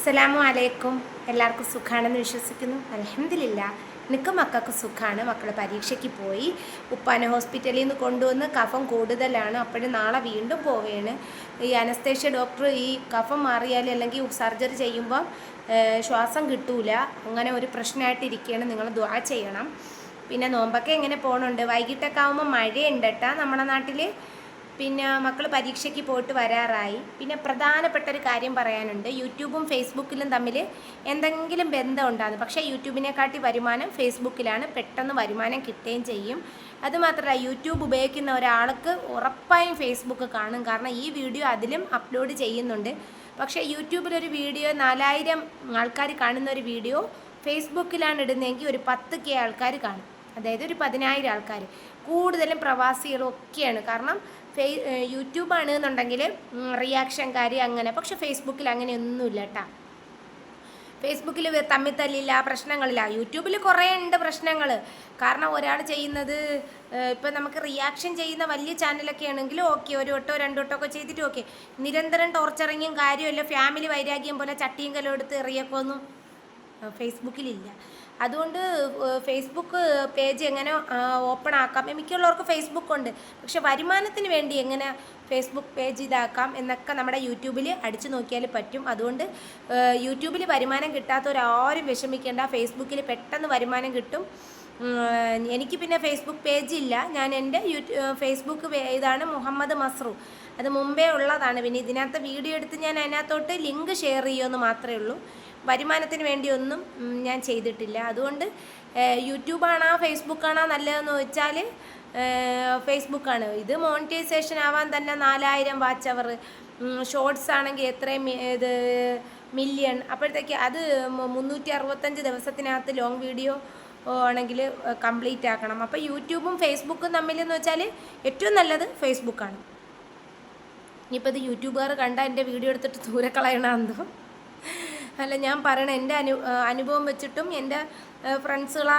അസ്സലാമു അലൈക്കും. എല്ലാവർക്കും സുഖാണെന്ന് വിശ്വസിക്കുന്നു. അൽഹംദുലില്ലാ, എനിക്കും മക്കൾക്ക് സുഖമാണ്. മക്കൾ പരീക്ഷയ്ക്ക് പോയി. ഉപ്പാനെ ഹോസ്പിറ്റലിൽ നിന്ന് കൊണ്ടുവന്ന് കഫം കൂടുതലാണ്, അപ്പോഴും നാളെ വീണ്ടും പോവുകയാണ്. ഈ അനസ്തേഷ്യ ഡോക്ടർ ഈ കഫം മാറിയാൽ അല്ലെങ്കിൽ സർജറി ചെയ്യുമ്പോൾ ശ്വാസം കിട്ടൂല, അങ്ങനെ ഒരു പ്രശ്നമായിട്ടിരിക്കുകയാണ്. നിങ്ങൾ ദുആ ചെയ്യണം. പിന്നെ നോമ്പൊക്കെ എങ്ങനെ പോകുന്നുണ്ട്? വൈകിട്ടൊക്കെ ആകുമ്പോൾ മഴയുണ്ട് കേട്ടോ നമ്മുടെ നാട്ടിൽ. പിന്നെ മക്കൾ പരീക്ഷയ്ക്ക് പോയിട്ട് വരാറായി. പിന്നെ പ്രധാനപ്പെട്ട ഒരു കാര്യം പറയാനുണ്ട്. യൂട്യൂബും ഫേസ്ബുക്കിലും തമ്മിൽ എന്തെങ്കിലും ബന്ധം ഉണ്ടാകും. പക്ഷേ യൂട്യൂബിനെക്കാട്ടി വരുമാനം ഫേസ്ബുക്കിലാണ്. പെട്ടെന്ന് വരുമാനം കിട്ടുകയും ചെയ്യും. അതുമാത്രമല്ല, യൂട്യൂബ് ഉപയോഗിക്കുന്ന ഒരാൾക്ക് ഉറപ്പായും ഫേസ്ബുക്ക് കാണും. കാരണം ഈ വീഡിയോ അതിലും അപ്ലോഡ് ചെയ്യുന്നുണ്ട്. പക്ഷേ യൂട്യൂബിലൊരു വീഡിയോ 4000 ആൾക്കാർ കാണുന്ന ഒരു വീഡിയോ ഫേസ്ബുക്കിലാണ് ഇടുന്നതെങ്കിൽ ഒരു 10K ആൾക്കാർ കാണും. അതായത് ഒരു 10,000 ആൾക്കാർ. കൂടുതലും പ്രവാസികളും ഒക്കെയാണ്. കാരണം യൂട്യൂബാണ് എന്നുണ്ടെങ്കിൽ റിയാക്ഷൻകാർ അങ്ങനെ. പക്ഷെ ഫേസ്ബുക്കിൽ അങ്ങനെയൊന്നുമില്ല കേട്ടോ. ഫേസ്ബുക്കിൽ തമ്മിൽ തല്ലില്ല, പ്രശ്നങ്ങളില്ല. യൂട്യൂബിൽ കുറേ ഉണ്ട് പ്രശ്നങ്ങൾ. കാരണം ഒരാൾ ചെയ്യുന്നത് ഇപ്പം നമുക്ക് റിയാക്ഷൻ ചെയ്യുന്ന വലിയ ചാനലൊക്കെ ആണെങ്കിൽ ഓക്കെ, ഒരു വട്ടോ രണ്ടു വട്ടോ ഒക്കെ ചെയ്തിട്ട് ഓക്കെ. നിരന്തരം ടോർച്ചറിങ്ങും കാര്യമല്ല, ഫാമിലി വൈരാഗ്യം പോലെ ചട്ടിയും കലം എടുത്ത് എറിയൊക്കൊന്നും ഫേസ്ബുക്കിലില്ല. അതുകൊണ്ട് ഫേസ്ബുക്ക് പേജ് എങ്ങനെ ഓപ്പൺ ആക്കാം? മിക്കുള്ളവർക്ക് ഫേസ്ബുക്ക് ഉണ്ട്, പക്ഷെ വരുമാനത്തിന് വേണ്ടി എങ്ങനെ ഫേസ്ബുക്ക് പേജ് ഇതാക്കാം എന്നൊക്കെ നമ്മുടെ യൂട്യൂബിൽ അടിച്ചു നോക്കിയാൽ പറ്റും. അതുകൊണ്ട് യൂട്യൂബിൽ വരുമാനം കിട്ടാത്തവരാരും വിഷമിക്കേണ്ട. ഫേസ്ബുക്കിൽ പെട്ടെന്ന് വരുമാനം കിട്ടും. എനിക്ക് പിന്നെ ഫേസ്ബുക്ക് പേജ് ഇല്ല. ഞാൻ എൻ്റെ ഫേസ്ബുക്ക് ഇതാണ് മുഹമ്മദ് മസ്റു. അത് മുമ്പേ ഉള്ളതാണ്. പിന്നെ ഇതിനകത്ത് വീഡിയോ എടുത്ത് ഞാൻ അതിനകത്തോട്ട് ലിങ്ക് ഷെയർ ചെയ്യുമെന്ന് മാത്രമേ ഉള്ളൂ. വരുമാനത്തിന് വേണ്ടിയൊന്നും ഞാൻ ചെയ്തിട്ടില്ല. അതുകൊണ്ട് യൂട്യൂബാണോ ഫേസ്ബുക്കാണോ നല്ലതെന്ന് വെച്ചാൽ ഫേസ്ബുക്കാണ്. ഇത് മോണിറ്റൈസേഷൻ ആവാൻ തന്നെ 4000 വാച്ച് അവർ. ഷോർട്സ് ആണെങ്കിൽ എത്രയും ഇത് മില്യൺ. അപ്പോഴത്തേക്ക് അത് 365 ദിവസത്തിനകത്ത് ലോങ് വീഡിയോ ആണെങ്കിൽ കംപ്ലീറ്റ് ആക്കണം. അപ്പോൾ യൂട്യൂബും ഫേസ്ബുക്കും തമ്മിലെന്ന് വെച്ചാൽ ഏറ്റവും നല്ലത് ഫേസ്ബുക്കാണ്. ഇനിയിപ്പോൾ ഇത് യൂട്യൂബുകാർ കണ്ടാൽ എൻ്റെ വീഡിയോ എടുത്തിട്ട് ദൂരെ കളയണമെന്തോ. അല്ല, ഞാൻ പറയണ എൻ്റെ അനുഭവം വെച്ചിട്ടും എൻ്റെ ഫ്രണ്ട്സുകളെ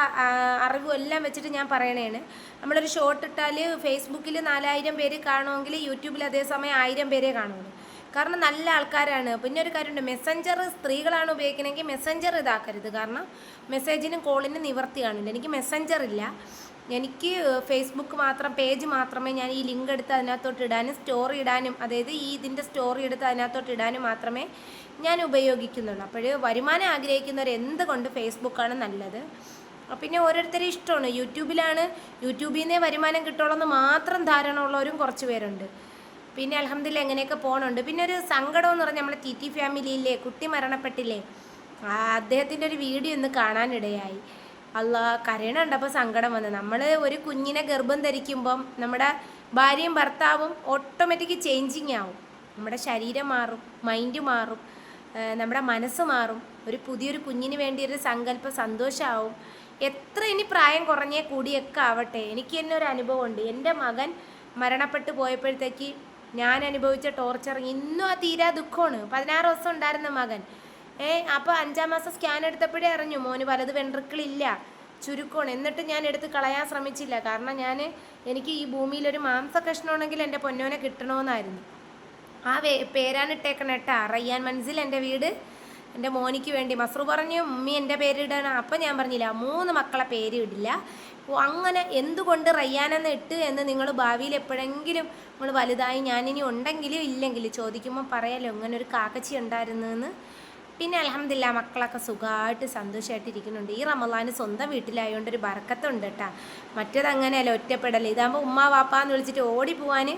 അറിവും എല്ലാം വെച്ചിട്ട് ഞാൻ പറയണതാണ്. നമ്മളൊരു ഷോർട്ട് ഇട്ടാൽ ഫേസ്ബുക്കിൽ 4000 പേര് കാണുമെങ്കിൽ യൂട്യൂബിൽ അതേസമയം 1000 പേരേ കാണുള്ളൂ. കാരണം നല്ല ആൾക്കാരാണ്. പിന്നെ ഒരു കാര്യമുണ്ട്, മെസ്സഞ്ചർ സ്ത്രീകളാണ് ഉപയോഗിക്കണമെങ്കിൽ മെസ്സഞ്ചർ ഇതാക്കരുത്. കാരണം മെസ്സേജിനും കോളിനും നിവർത്തി കാണില്ല. എനിക്ക് മെസ്സഞ്ചർ ഇല്ല. എനിക്ക് ഫേസ്ബുക്ക് മാത്രം, പേജ് മാത്രമേ ഞാൻ ഈ ലിങ്ക് എടുത്ത് അതിനകത്തോട്ട് ഇടാനും സ്റ്റോറി ഇടാനും, അതായത് ഇതിൻ്റെ സ്റ്റോറി എടുത്ത് അതിനകത്തോട്ട് ഇടാനും മാത്രമേ ഞാൻ ഉപയോഗിക്കുന്നുള്ളൂ. അപ്പോൾ വരുമാനം ആഗ്രഹിക്കുന്നവർ എന്തുകൊണ്ട് ഫേസ്ബുക്കാണ് നല്ലത്. പിന്നെ ഓരോരുത്തരും ഇഷ്ടമാണ്. യൂട്യൂബിൽ നിന്നേ വരുമാനം കിട്ടുള്ളൂ മാത്രം ധാരണ ഉള്ളവരും കുറച്ച് പേരുണ്ട്. പിന്നെ അൽഹംദുലില്ലാ എങ്ങനെയൊക്കെ പോകണുണ്ട്. പിന്നെ ഒരു സങ്കടം എന്ന് പറഞ്ഞാൽ നമ്മുടെ TT ഫാമിലിയിലെ കുട്ടി മരണപ്പെട്ടില്ലേ, അദ്ദേഹത്തിൻ്റെ ഒരു വീഡിയോ ഇന്ന് കാണാനിടയായി. അല്ലാ, കരയണുണ്ടപ്പോൾ സങ്കടം വന്ന്. നമ്മൾ ഒരു കുഞ്ഞിനെ ഗർഭം ധരിക്കുമ്പം നമ്മുടെ ഭാര്യയും ഭർത്താവും ഓട്ടോമാറ്റിക് ചേഞ്ചിങ് ആവും. നമ്മുടെ ശരീരം മാറും, മൈൻഡ് മാറും, നമ്മുടെ മനസ്സ് മാറും. പുതിയൊരു കുഞ്ഞിന് വേണ്ടി ഒരു സങ്കല്പം, സന്തോഷമാവും. എത്ര ഇനി പ്രായം കുറഞ്ഞേ കൂടിയൊക്കെ ആവട്ടെ. എനിക്ക് തന്നെ ഒരു അനുഭവമുണ്ട്. എൻ്റെ മകൻ മരണപ്പെട്ടു പോയപ്പോഴത്തേക്ക് ഞാൻ അനുഭവിച്ച ടോർച്ചർ ഇന്നും ആ തീരാ ദുഃഖമാണ്. 16 ദിവസം ഉണ്ടായിരുന്ന മകൻ. അപ്പോൾ 5-ാം മാസം സ്കാൻ എടുത്തപ്പോഴേ അറിഞ്ഞു മോന് വലത് വെൻട്രിക്കിളില്ല, ചുരുക്കമാണ്. എന്നിട്ട് ഞാൻ എടുത്ത് കളയാൻ ശ്രമിച്ചില്ല. കാരണം എനിക്ക് ഈ ഭൂമിയിലൊരു മാംസ കഷ്ണമാണെങ്കിൽ എൻ്റെ പൊന്നോനെ കിട്ടണമെന്നായിരുന്നു. ആ പേരാണ് ഇട്ടേക്കണം കേട്ടാ, റയ്യാൻ മൻസിൽ എൻ്റെ വീട്. എൻ്റെ മോനിക്ക് വേണ്ടി മസ്റു പറഞ്ഞു ഉമ്മി എൻ്റെ പേരിടണം. അപ്പം ഞാൻ പറഞ്ഞില്ല, 3 മക്കളെ പേര് ഇടില്ല. അങ്ങനെ എന്തുകൊണ്ട് റയ്യാനെന്ന് ഇട്ട് എന്ന് നിങ്ങൾ ഭാവിയിൽ എപ്പോഴെങ്കിലും നിങ്ങൾ വലുതായി ഞാനിനി ഉണ്ടെങ്കിലും ഇല്ലെങ്കിലും ചോദിക്കുമ്പോൾ പറയാലോ ഇങ്ങനെ ഒരു കാക്കച്ചി ഉണ്ടായിരുന്നെന്ന്. പിന്നെ അൽഹംദുലില്ലാ മക്കളൊക്കെ സുഖമായിട്ട് സന്തോഷമായിട്ട് ഇരിക്കുന്നുണ്ട്. ഈ റമളാന് സ്വന്തം വീട്ടിലായതുകൊണ്ട് ഒരു ബർക്കത്തുണ്ട് കേട്ടോ. മറ്റേത് അങ്ങനെയല്ല, ഒറ്റപ്പെടൽ. ഇതാകുമ്പോൾ ഉമ്മ വാപ്പാന്ന് വിളിച്ചിട്ട് ഓടിപ്പോവാൻ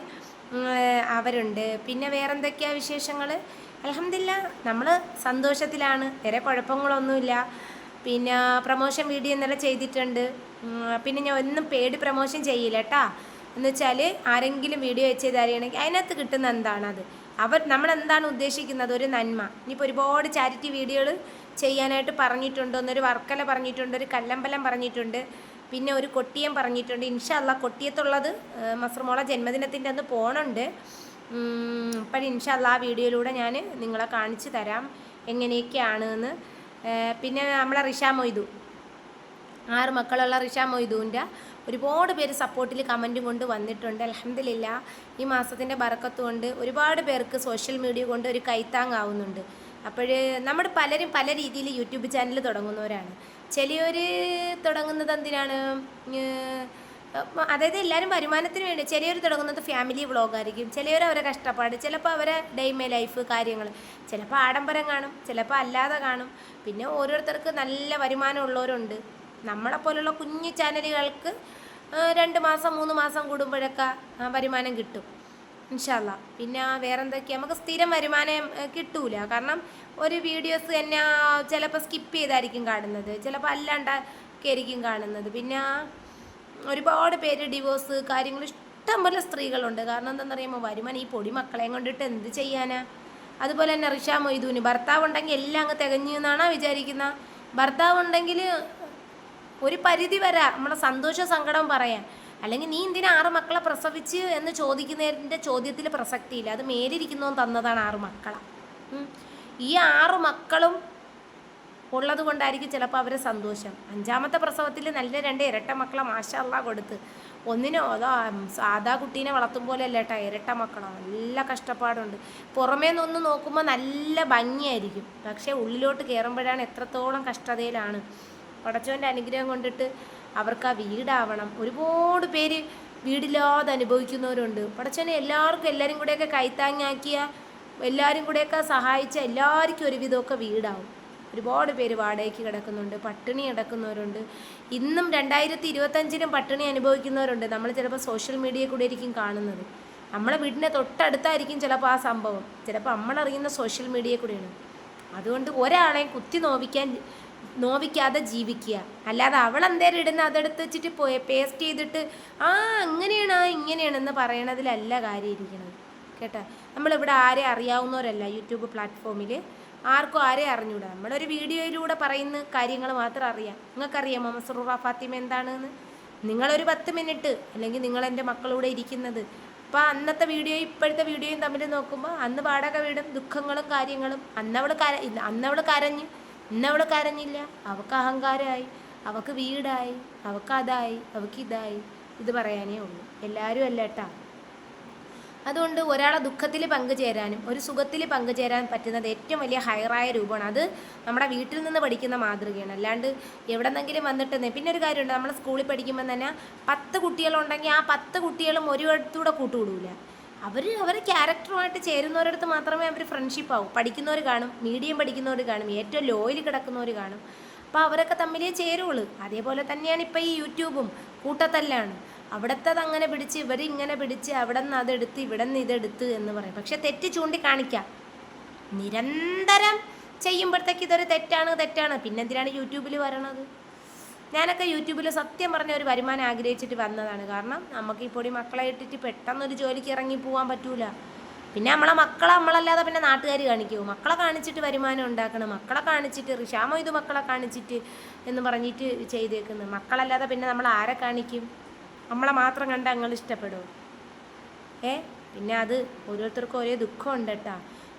അവരുണ്ട്. പിന്നെ വേറെന്തൊക്കെയാണ് വിശേഷങ്ങൾ? അൽഹംദുലില്ലാ നമ്മൾ സന്തോഷത്തിലാണ്, വേറെ കുഴപ്പങ്ങളൊന്നുമില്ല. പിന്നെ പ്രമോഷൻ വീഡിയോ ഇന്നലെ ചെയ്തിട്ടുണ്ട്. പിന്നെ ഞാൻ ഒന്നും പേടി പ്രമോഷൻ ചെയ്യില്ല കേട്ടോ. എന്ന് വെച്ചാൽ ആരെങ്കിലും വീഡിയോ ചെയ്ത് അറിയണമെങ്കിൽ അതിനകത്ത് കിട്ടുന്ന എന്താണത്, നമ്മളെന്താണ് ഉദ്ദേശിക്കുന്നത്, ഒരു നന്മ. ഇനിയിപ്പോൾ ഒരുപാട് ചാരിറ്റി വീഡിയോകൾ ചെയ്യാനായിട്ട് പറഞ്ഞിട്ടുണ്ട്. ഒരു വർക്കല പറഞ്ഞിട്ടുണ്ട്, ഒരു കല്ലമ്പലം പറഞ്ഞിട്ടുണ്ട്, പിന്നെ ഒരു കൊട്ടിയം പറഞ്ഞിട്ടുണ്ട്. ഇൻഷാ അല്ലാ കൊട്ടിയത്തുള്ളത് മസ്റുമോളെ ജന്മദിനത്തിൻ്റെ അന്ന് പോകണുണ്ട്. അപ്പോൾ ഇൻഷാ അല്ലാ ആ വീഡിയോയിലൂടെ ഞാൻ നിങ്ങളെ കാണിച്ചു തരാം എങ്ങനെയൊക്കെയാണെന്ന്. പിന്നെ നമ്മളെ റിഷ മൊയ്തു, 6 മക്കളുള്ള റിഷ മൊയ്തുവിൻ്റെ ഒരുപാട് പേര് സപ്പോർട്ടിൽ കമൻറ്റും കൊണ്ട് വന്നിട്ടുണ്ട്. അൽഹംദുലില്ലാ ഈ മാസത്തിൻ്റെ ബറക്കത്ത് കൊണ്ട് ഒരുപാട് പേർക്ക് സോഷ്യൽ മീഡിയ കൊണ്ട് ഒരു കൈത്താങ്ങാവുന്നുണ്ട്. അപ്പോൾ നമ്മൾ പലരും പല രീതിയിൽ യൂട്യൂബ് ചാനൽ തുടങ്ങുന്നവരാണ്. ചിലർ തുടങ്ങുന്നത് എന്തിനാണ്, അതായത് എല്ലാവരും വരുമാനത്തിന് വേണ്ടി. ചിലർ തുടങ്ങുന്നത് ഫാമിലി വ്ളോഗായിരിക്കും, ചിലർ അവരെ കഷ്ടപ്പാട്, ചിലപ്പോൾ അവരെ ഡേ മൈ ലൈഫ് കാര്യങ്ങൾ, ചിലപ്പോൾ ആഡംബരം കാണും, ചിലപ്പോൾ അല്ലാതെ കാണും. പിന്നെ ഓരോരുത്തർക്ക് നല്ല വരുമാനം ഉള്ളവരുണ്ട്. നമ്മളെപ്പോലുള്ള കുഞ്ഞു ചാനലുകൾക്ക് 2 മാസം 3 മാസം കൂടുമ്പോഴൊക്കെ വരുമാനം കിട്ടും ഇൻഷാ അല്ലാ. പിന്നെ വേറെന്തൊക്കെയാണ്, നമുക്ക് സ്ഥിരം വരുമാനം കിട്ടൂല. കാരണം ഒരു വീഡിയോസ് തന്നെ ചിലപ്പോൾ സ്കിപ്പ് ചെയ്തായിരിക്കും കാണുന്നത്, ചിലപ്പോൾ അല്ലാണ്ടൊക്കെ ആയിരിക്കും കാണുന്നത്. പിന്നെ ഒരുപാട് പേര് ഡിവോഴ്സ് കാര്യങ്ങൾ ഇഷ്ടംപോലെ സ്ത്രീകളുണ്ട്. കാരണം എന്താണെന്ന് പറയുമ്പോൾ വരുമാനം ഈ പൊടി മക്കളെയും കൊണ്ടിട്ട് എന്ത് ചെയ്യാനാ. അതുപോലെ തന്നെ റിഷ മൊയ്തൂന് ഭർത്താവ് ഉണ്ടെങ്കിൽ എല്ലാം അങ്ങ് തികഞ്ഞു എന്നാണോ വിചാരിക്കുന്നത്. ഭർത്താവ് ഉണ്ടെങ്കിൽ ഒരു പരിധി വരെ നമ്മളെ സന്തോഷ സങ്കടം പറയാൻ. അല്ലെങ്കിൽ നീ എന്തിനാ 6 മക്കളെ പ്രസവിച്ച് എന്ന് ചോദിക്കുന്നതിൻ്റെ ചോദ്യത്തിൽ പ്രസക്തിയില്ല. അത് മേലിരിക്കുന്നവൻ തന്നതാണ് 6 മക്കളാണ്. ഈ 6 മക്കളും ഉള്ളത് കൊണ്ടായിരിക്കും ചിലപ്പോൾ അവരെ സന്തോഷം. 5ാമത്തെ പ്രസവത്തിൽ നല്ല 2 ഇരട്ട മക്കളെ മാഷാ അല്ലാ കൊടുത്ത്. ഒന്നിനോ അതാ സാധാ കുട്ടീനെ വളർത്തും പോലെ അല്ല കേട്ടോ, ഇരട്ട മക്കളാണ്. നല്ല കഷ്ടപ്പാടുണ്ട്. പുറമേ നിന്ന് നോക്കുമ്പോൾ നല്ല ഭംഗിയായിരിക്കും, പക്ഷേ ഉള്ളിലോട്ട് കയറുമ്പോഴാണ് എത്രത്തോളം കഷ്ടതയിലാണ്. പടച്ചവൻ്റെ അനുഗ്രഹം കൊണ്ടിട്ട് അവർക്ക് ആ വീടാവണം. ഒരുപാട് പേര് വീടില്ലാതെ അനുഭവിക്കുന്നവരുണ്ട്. പടച്ചവനെ എല്ലാവരും കൂടെയൊക്കെ കൈത്താങ്ങാക്കിയ, എല്ലാവരും കൂടെയൊക്കെ സഹായിച്ച എല്ലാവർക്കും ഒരുവിധമൊക്കെ വീടാവും. ഒരുപാട് പേര് വാടകയ്ക്ക് കിടക്കുന്നുണ്ട്, പട്ടിണി കിടക്കുന്നവരുണ്ട്. ഇന്നും 2025 പട്ടിണി അനുഭവിക്കുന്നവരുണ്ട്. നമ്മൾ ചിലപ്പോൾ സോഷ്യൽ മീഡിയയിൽ കൂടെ ആയിരിക്കും കാണുന്നത്. നമ്മളെ വീടിൻ്റെ തൊട്ടടുത്തായിരിക്കും ചിലപ്പോൾ ആ സംഭവം, ചിലപ്പോൾ നമ്മളറിയുന്ന സോഷ്യൽ മീഡിയയിൽ കൂടെയാണ്. അതുകൊണ്ട് ഒരാളെയും കുത്തി നോവിക്കാതെ ജീവിക്കുക. അല്ലാതെ അവളെന്തേലും ഇടുന്ന അതെടുത്ത് വെച്ചിട്ട് പേസ്റ്റ് ചെയ്തിട്ട് അങ്ങനെയാണ് ഇങ്ങനെയാണെന്ന് പറയണതിലല്ല കാര്യം ഇരിക്കുന്നത് കേട്ടോ. നമ്മളിവിടെ ആരെ അറിയാവുന്നവരല്ല. യൂട്യൂബ് പ്ലാറ്റ്ഫോമിൽ ആർക്കും ആരെ അറിഞ്ഞൂടാ. നമ്മളൊരു വീഡിയോയിലൂടെ പറയുന്ന കാര്യങ്ങൾ മാത്രം അറിയാം. നിങ്ങൾക്കറിയാമോ മസ്റൂറ ഫാത്തിമ എന്താണെന്ന്? നിങ്ങളൊരു 10 മിനിറ്റ് അല്ലെങ്കിൽ നിങ്ങളെൻ്റെ മക്കളൂടെ ഇരിക്കുന്നത്. അപ്പോൾ അന്നത്തെ വീഡിയോയും ഇപ്പോഴത്തെ വീഡിയോയും തമ്മിൽ നോക്കുമ്പോൾ അന്ന് വാടക വീടും ദുഃഖങ്ങളും കാര്യങ്ങളും. അന്നവൾ കരഞ്ഞ്, ഇന്നവൾ കരഞ്ഞില്ല. അവൾക്ക് അഹങ്കാരമായി, അവൾക്ക് വീടായി, അവൾക്ക് അതായി, അവൾക്ക് ഇതായി. ഇത് പറയാനേ ഉള്ളൂ, എല്ലാവരും അല്ല കേട്ടാ. അതുകൊണ്ട് ഒരാളെ ദുഃഖത്തിൽ പങ്കുചേരാനും ഒരു സുഖത്തിൽ പങ്കുചേരാൻ പറ്റുന്നത് ഏറ്റവും വലിയ ഹയറായ രൂപമാണ്. അത് നമ്മുടെ വീട്ടിൽ നിന്ന് പഠിക്കുന്ന മാതൃകയാണ്. അല്ലാണ്ട് എവിടെന്നെങ്കിലും വന്നിട്ട്. പിന്നെ ഒരു കാര്യമുണ്ട്, നമ്മൾ സ്കൂളിൽ പഠിക്കുമ്പോൾ തന്നെ 10 കുട്ടികളുണ്ടെങ്കിൽ ആ 10 കുട്ടികളും ഒരിടത്തൂടെ കൂട്ടുകൂടൂല. അവർ ക്യാരക്ടറുമായിട്ട് ചേരുന്നവരടുത്ത് മാത്രമേ അവർ ഫ്രണ്ട്ഷിപ്പ് ആവും. പഠിക്കുന്നവർ കാണും, മീഡിയം പഠിക്കുന്നവർ കാണും, ഏറ്റവും ലോയിൽ കിടക്കുന്നവർ കാണും. അപ്പോൾ അവരൊക്കെ തമ്മിലേ ചേരുള്ളൂ. അതേപോലെ തന്നെയാണ് ഇപ്പോൾ ഈ യൂട്യൂബും കൂട്ടത്തല്ലാണ്. അവിടത്തത് അങ്ങനെ പിടിച്ച് ഇവരിങ്ങനെ പിടിച്ച് അവിടെ നിന്ന് അതെടുത്ത് ഇവിടെ നിന്ന് ഇതെടുത്ത് എന്ന് പറയും. പക്ഷെ തെറ്റ് ചൂണ്ടിക്കാണിക്കാം. നിരന്തരം ചെയ്യുമ്പോഴത്തേക്ക് ഇതൊരു തെറ്റാണ്. പിന്നെന്തിനാണ് യൂട്യൂബിൽ വരണത്? ഞാനൊക്കെ യൂട്യൂബിൽ സത്യം പറഞ്ഞ ഒരു വരുമാനം ആഗ്രഹിച്ചിട്ട് വന്നതാണ്. കാരണം നമുക്ക് ഈ പൊടി മക്കളെ ഇട്ടിട്ട് പെട്ടെന്നൊരു ജോലിക്ക് ഇറങ്ങി പോകാൻ പറ്റൂല. പിന്നെ നമ്മളല്ലാതെ പിന്നെ നാട്ടുകാർ കാണിക്കുമോ? മക്കളെ കാണിച്ചിട്ട് വരുമാനം ഉണ്ടാക്കണം, മക്കളെ കാണിച്ചിട്ട് റിഷാമോ ഇത് മക്കളെ കാണിച്ചിട്ട് എന്ന് പറഞ്ഞിട്ട് ചെയ്തേക്കുന്നത്. മക്കളല്ലാതെ പിന്നെ നമ്മൾ ആരെ കാണിക്കും? നമ്മളെ മാത്രം കണ്ട് നിങ്ങൾ ഇഷ്ടപ്പെടുമോ? പിന്നെ അത് ഓരോരുത്തർക്കും ഒരേ ദുഃഖമുണ്ട് കേട്ടോ.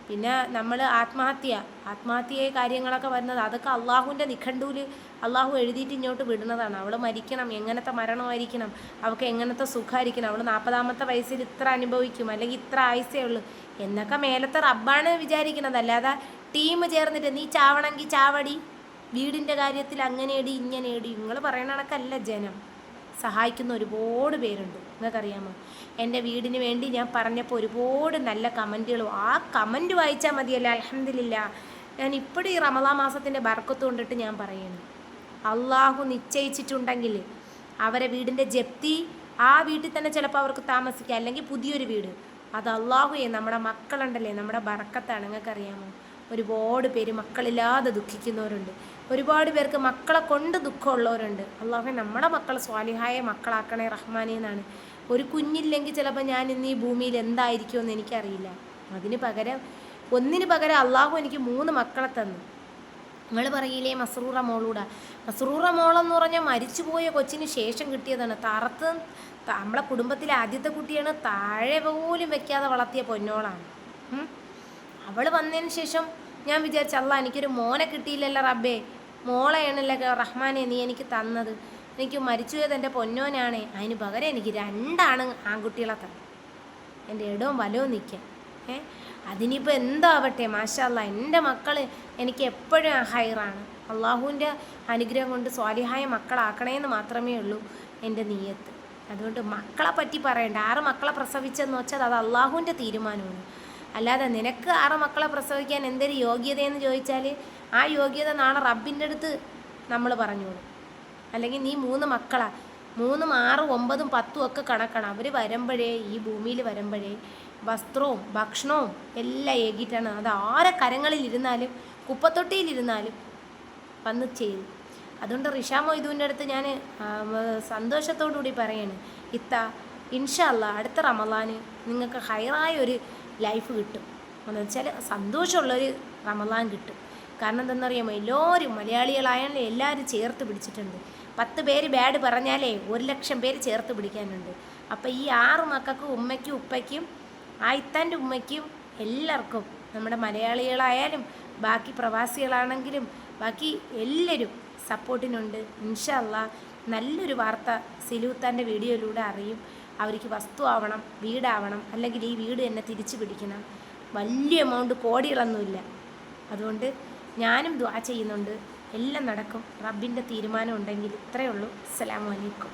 പിന്നെ നമ്മൾ ആത്മഹത്യ കാര്യങ്ങളൊക്കെ വരുന്നത് അതൊക്കെ അള്ളാഹുവിൻ്റെ നിഘണ്ടൂൽ അള്ളാഹു എഴുതിയിട്ട് ഇങ്ങോട്ട് വിടുന്നതാണ്. അവൾ മരിക്കണം, എങ്ങനത്തെ മരണമായിരിക്കണം, അവൾക്ക് എങ്ങനത്തെ സുഖമായിരിക്കണം, അവൾ 40ാമത്തെ വയസ്സിൽ ഇത്ര അനുഭവിക്കും, അല്ലെങ്കിൽ ഇത്ര ആയുസേ ഉള്ളൂ എന്നൊക്കെ മേലത്തെ റബ്ബാണ് വിചാരിക്കുന്നത്. അല്ലാതെ ടീം ചേർന്നിട്ട് നീ ചാവണമെങ്കിൽ ചാവടി, വീടിൻ്റെ കാര്യത്തിൽ അങ്ങനെയടി ഇങ്ങനെയടി, നിങ്ങൾ പറയണ കണക്കല്ല. ജനം സഹായിക്കുന്ന ഒരുപാട് പേരുണ്ട്. നിങ്ങൾക്കറിയാമോ? എൻ്റെ വീടിന് വേണ്ടി ഞാൻ പറഞ്ഞപ്പോൾ ഒരുപാട് നല്ല കമൻറ്റുകളും, ആ കമൻറ്റ് വായിച്ചാൽ മതിയല്ല. അൽഹംദുലില്ലാ, ഞാൻ ഇപ്പോഴും ഈ റമദാൻ മാസത്തിൻ്റെ ബർക്കത്ത് കൊണ്ടിട്ട് ഞാൻ പറയുന്നു, അള്ളാഹു നിശ്ചയിച്ചിട്ടുണ്ടെങ്കിൽ അവരെ വീടിൻ്റെ ജപ്തി ആ വീട്ടിൽ തന്നെ ചിലപ്പോൾ അവർക്ക് താമസിക്കാം, അല്ലെങ്കിൽ പുതിയൊരു വീട്. അത് അള്ളാഹുയെ നമ്മുടെ മക്കളുണ്ടല്ലേ നമ്മുടെ ബർക്കത്താണ്. നിങ്ങൾക്കറിയാമോ? ഒരുപാട് പേര് മക്കളില്ലാതെ ദുഃഖിക്കുന്നവരുണ്ട്, ഒരുപാട് പേർക്ക് മക്കളെ കൊണ്ട് ദുഃഖമുള്ളവരുണ്ട്. അള്ളാഹു നമ്മുടെ മക്കൾ സ്വാലിഹായ മക്കളാക്കണേ റഹ്മാനെ എന്നാണ്. ഒരു കുഞ്ഞില്ലെങ്കിൽ ചിലപ്പോൾ ഞാൻ ഇന്ന് ഈ ഭൂമിയിൽ എന്തായിരിക്കുമെന്ന് എനിക്കറിയില്ല. ഒന്നിന് പകരം അള്ളാഹു എനിക്ക് 3 മക്കളെ തന്നു. നിങ്ങൾ പറയില്ലേ മസ്റൂറ മോളൂടെ? മസ്റൂറ മോളെന്ന് പറഞ്ഞാൽ മരിച്ചുപോയ കൊച്ചിന് ശേഷം കിട്ടിയതാണ്. നമ്മളെ കുടുംബത്തിലെ ആദ്യത്തെ കുട്ടിയാണ്. താഴെ പോലും വെക്കാതെ വളർത്തിയ പൊന്നോളാണ്. അവൾ വന്നതിന് ശേഷം ഞാൻ വിചാരിച്ചു, അല്ലാ എനിക്കൊരു മോനെ കിട്ടിയില്ലല്ലോ റബ്ബേ, മോളെയാണല്ലോ റഹ്മാനെ നീ എനിക്ക് തന്നത്. എനിക്ക് മരിച്ചുപോയത് എൻ്റെ പൊന്നോനാണേ, അതിന് പകരം എനിക്ക് 2 ആൺകുട്ടികളെ തന്നെ എൻ്റെ ഇടവും വലവും നിൽക്കാൻ. അതിനിപ്പോൾ എന്താവട്ടെ, മാഷാ അല്ലാ, എൻ്റെ മക്കൾ എനിക്ക് എപ്പോഴും ഹൈറാണ്. അള്ളാഹുവിൻ്റെ അനുഗ്രഹം കൊണ്ട് സ്വാലിഹായ മക്കളാക്കണേന്ന് മാത്രമേ ഉള്ളൂ എൻ്റെ നീയത്ത്. അതുകൊണ്ട് മക്കളെ പറ്റി പറയണ്ട. 6 മക്കളെ പ്രസവിച്ചെന്ന് വെച്ചാൽ അത് അള്ളാഹുവിൻ്റെ തീരുമാനമാണ്. അല്ലാതെ നിനക്ക് 6 മക്കളെ പ്രസവിക്കാൻ എന്തൊരു യോഗ്യതയെന്ന് ചോദിച്ചാൽ ആ യോഗ്യത നാളെ റബ്ബിൻ്റെ അടുത്ത് നമ്മൾ പറഞ്ഞോളൂ. അല്ലെങ്കിൽ നീ 3 മക്കളാണ്, 3, 6, 9, 10 ഒക്കെ കണക്കാണ്. അവർ വരുമ്പോഴേ, ഈ ഭൂമിയിൽ വരുമ്പോഴേ വസ്ത്രവും ഭക്ഷണവും എല്ലാം ഏകിയിട്ടാണ്. അത് ആരെ കരങ്ങളിലിരുന്നാലും കുപ്പത്തൊട്ടിയിലിരുന്നാലും വന്ന് ചെയ്തു. അതുകൊണ്ട് റിഷാ മൊയ്തുവിൻ്റെ അടുത്ത് ഞാൻ സന്തോഷത്തോടു കൂടി പറയാണ്, ഇത്ത ഇൻഷാ അല്ലാ അടുത്ത റമളാന് നിങ്ങൾക്ക് ഹൈറായ ഒരു ലൈഫ് കിട്ടും. എന്ന് വെച്ചാൽ സന്തോഷമുള്ളൊരു റമളാൻ കിട്ടും. കാരണം എന്താണെന്നറിയാമോ, എല്ലാവരും മലയാളികളായാലും എല്ലാവരും ചേർത്ത് പിടിച്ചിട്ടുണ്ട്. 10 പേര് ബാഡ് പറഞ്ഞാലേ 1,00,000 പേര് ചേർത്ത് പിടിക്കാനുണ്ട്. അപ്പോൾ ഈ 6 മക്കൾക്കും ഉമ്മയ്ക്കും ഉപ്പയ്ക്കും ആയിത്താൻ്റെ ഉമ്മയ്ക്കും എല്ലാവർക്കും, നമ്മുടെ മലയാളികളായാലും ബാക്കി പ്രവാസികളാണെങ്കിലും ബാക്കി എല്ലാവരും സപ്പോർട്ടിനുണ്ട്. ഇൻഷാ അല്ലാ നല്ലൊരു വാർത്ത സിലൂത്താൻ്റെ വീഡിയോയിലൂടെ അറിയും. അവർക്ക് വസ്തു ആവണം, വീടാവണം, അല്ലെങ്കിൽ ഈ വീട് എന്നെ തിരിച്ചു പിടിക്കണം. വലിയ എമൗണ്ട്, കോടികളൊന്നുമില്ല. അതുകൊണ്ട് ഞാനും ദുആ ചെയ്യുന്നുണ്ട്, എല്ലാം നടക്കും. റബ്ബിൻ്റെ തീരുമാനം ഉണ്ടെങ്കിൽ. ഇത്രയേ ഉള്ളൂ. അസ്സലാമു അലൈക്കും.